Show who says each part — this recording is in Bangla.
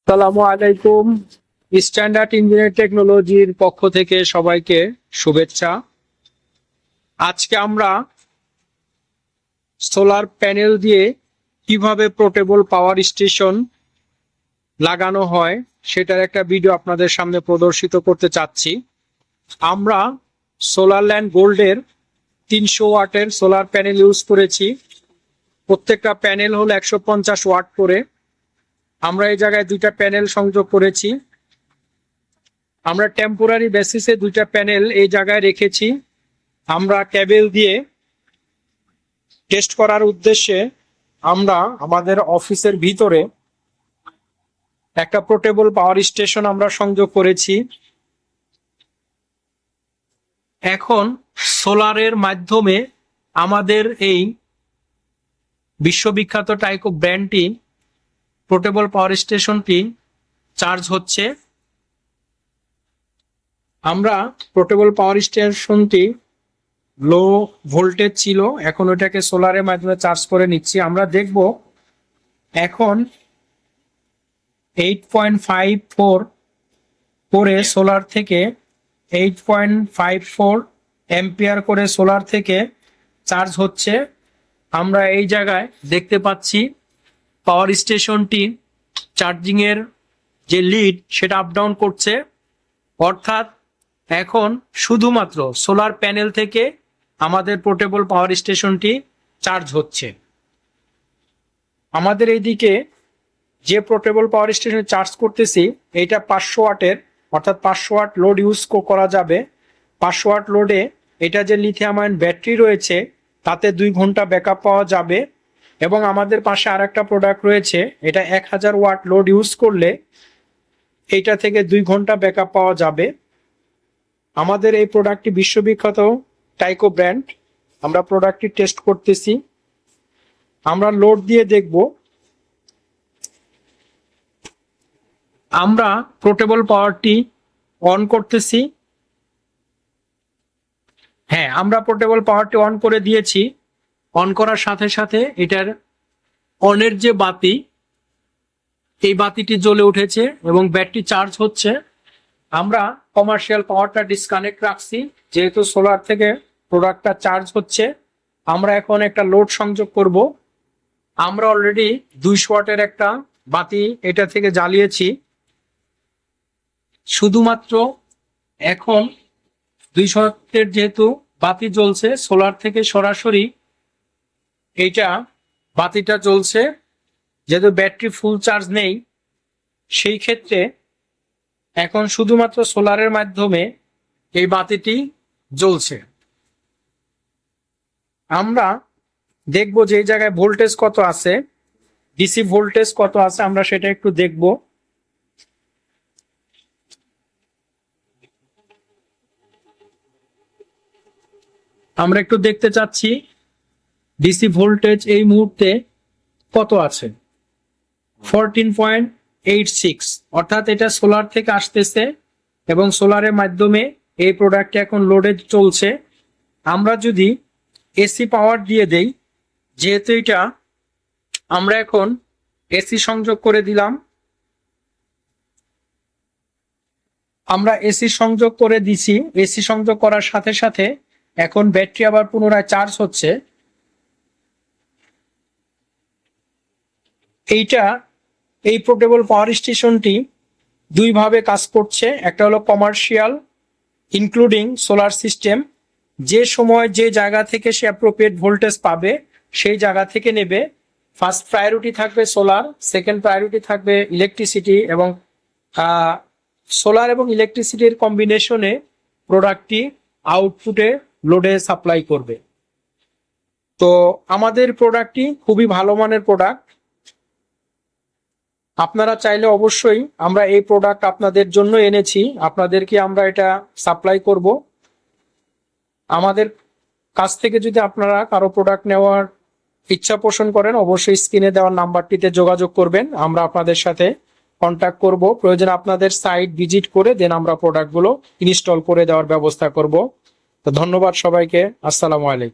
Speaker 1: আসসালামু আলাইকুম। স্ট্যান্ডার্ড ইঞ্জিনিয়ারিং টেকনোলজির পক্ষ থেকে সবাইকে শুভেচ্ছা। আজকে আমরা সোলার প্যানেল দিয়ে কিভাবে পোর্টেবল পাওয়ার স্টেশন লাগানো হয় সেটার একটা ভিডিও আপনাদের সামনে প্রদর্শিত করতে চাচ্ছি। আমরা সোলারল্যান্ড গোল্ডের 300 ওয়াটের সোলার প্যানেল ইউজ করেছি। প্রত্যেকটা প্যানেল হলো 150 ওয়াট করে। আমরা এই জায়গায় দুইটা প্যানেল সংযোগ করেছি। আমরা টেম্পোরারি বেসিসে দুইটা প্যানেল এই জায়গায় রেখেছি। আমরা কেবল দিয়ে টেস্ট করার উদ্দেশ্যে আমরা আমাদের অফিসের ভিতরে একটা পোর্টেবল পাওয়ার স্টেশন আমরা সংযোগ করেছি। এখন সোলারের মাধ্যমে আমাদের এই বিশ্ববিখ্যাত টাইকো ব্র্যান্ডটি পোর্টেবল পাওয়ার স্টেশনটি চার্জ হচ্ছে। আমরা পোর্টেবল পাওয়ার স্টেশনটি লো ভোল্টেজ ছিল, এখন ওটাকে সোলারের মাধ্যমে চার্জ করে নিচ্ছি। আমরা দেখব এখন 8.54 করে সোলার থেকে 8.54 অ্যাম্পিয়ার করে সোলার থেকে চার্জ হচ্ছে। আমরা এই জায়গায় দেখতে পাচ্ছি পাওয়ার স্টেশনটি চার্জিং এর যে লিড সেটা আপ ডাউন করছে, অর্থাৎ এখন শুধুমাত্র সোলার প্যানেল থেকে আমাদের পোর্টেবল পাওয়ার স্টেশনটি চার্জ হচ্ছে। আমাদের এইদিকে যে পোর্টেবল পাওয়ার স্টেশন চার্জ করতেছি এইটা 500 ওয়াটের, অর্থাৎ 500 ওয়াট লোড ইউজ করা যাবে। 500 ওয়াট লোডে এটা যে লিথিয়াম আয়ন ব্যাটারি রয়েছে তাতে 2 ঘন্টা ব্যাকআপ পাওয়া যাবে। এবং আমাদের পাশে আর একটা প্রোডাক্ট রয়েছে, এটা 1000 ওয়াট লোড ইউজ করলে এইটা থেকে 2 ঘন্টা ব্যাকআপ পাওয়া যাবে। আমাদের এই প্রোডাক্টটি বিশ্ববিখ্যাত টাইকো ব্র্যান্ড। আমরা প্রোডাক্টটি টেস্ট করতেছি। আমরা লোড দিয়ে দেখব। আমরা পোর্টেবল পাওয়ারটি অন করতেছি। হ্যাঁ, আমরা পোর্টেবল পাওয়ারটি অন করে দিয়েছি। অন করার সাথে সাথে এটার অনের যে বাতি, এই বাতিটি জ্বলে উঠেছে এবং ব্যাটারি চার্জ হচ্ছে। আমরা কমার্শিয়াল পাওয়ারটা ডিসকানেক্ট রাখছি, যেহেতু সোলার থেকে প্রোডাক্টটা চার্জ হচ্ছে। আমরা এখন একটা লোড সংযোগ করব। আমরা অলরেডি 200 ওয়াটের একটা বাতি এটা থেকে জ্বালিয়েছি। শুধুমাত্র এখন 200 ওয়াটের যেহেতু বাতি জ্বলছে, সোলার থেকে সরাসরি এইটা বাতিটা জ্বলছে। যেহেতু ব্যাটারি ফুল চার্জ নেই, সেই ক্ষেত্রে এখন শুধুমাত্র সোলারের মাধ্যমে এই বাতিটি জ্বলছে। আমরা দেখব যে এই জায়গায় ভোল্টেজ কত আছে, ডিসি ভোল্টেজ কত আছে, আমরা সেটা একটু দেখব। আমরা একটু দেখতে চাচ্ছি ডিসি ভোল্টেজ এই মুহূর্তে কত আছে। 14.86, অর্থাৎ এটা সোলার থেকে আসতেছে এবং সোলারের মাধ্যমে এই প্রোডাক্টটি এখন লোডে চলছে। আমরা যদি এসি পাওয়ার দিয়ে দেই, যেহেতু এটা আমরা এখন এসি সংযোগ করে দিলাম, আমরা এসি সংযোগ করে দিছি। এসি সংযোগ করার সাথে সাথে এখন ব্যাটারি আবার পুনরায় চার্জ হচ্ছে। এই পোর্টেবল পাওয়ার স্টেশনটি দুইভাবে কাজ করছে। একটা হলো কমার্শিয়াল ইনক্লুডিং সোলার সিস্টেম, যে সময় যে জায়গা থেকে সে অ্যাপ্রোপ্রিয়েট ভোল্টেজ পাবে সেই জায়গা থেকে নেবে। ফার্স্ট প্রায়োরিটি থাকবে সোলার, সেকেন্ড প্রায়োরিটি থাকবে ইলেকট্রিসিটি, এবং সোলার এবং ইলেকট্রিসিটির কম্বিনেশনে প্রোডাক্টটি আউটপুটে লোডে সাপ্লাই করবে। তো আমাদের প্রোডাক্টটি খুবই ভালো মানের প্রোডাক্ট। আপনারা চাইলে অবশ্যই, আমরা এই প্রোডাক্ট আপনাদের জন্য এনেছি, আপনাদেরকে আমরা এটা সাপ্লাই করব। আমাদের কাছ থেকে যদি আপনারা কারো প্রোডাক্ট নেওয়ার ইচ্ছা পোষণ করেন, অবশ্যই স্ক্রিনে দেওয়ার নাম্বারটিতে যোগাযোগ করবেন। আমরা আপনাদের সাথে কন্ট্যাক্ট করব। প্রয়োজন আপনাদের সাইট ভিজিট করে দেন আমরা প্রোডাক্টগুলো ইনস্টল করে দেওয়ার ব্যবস্থা করব। তো ধন্যবাদ সবাইকে। আসসালামু আলাইকুম।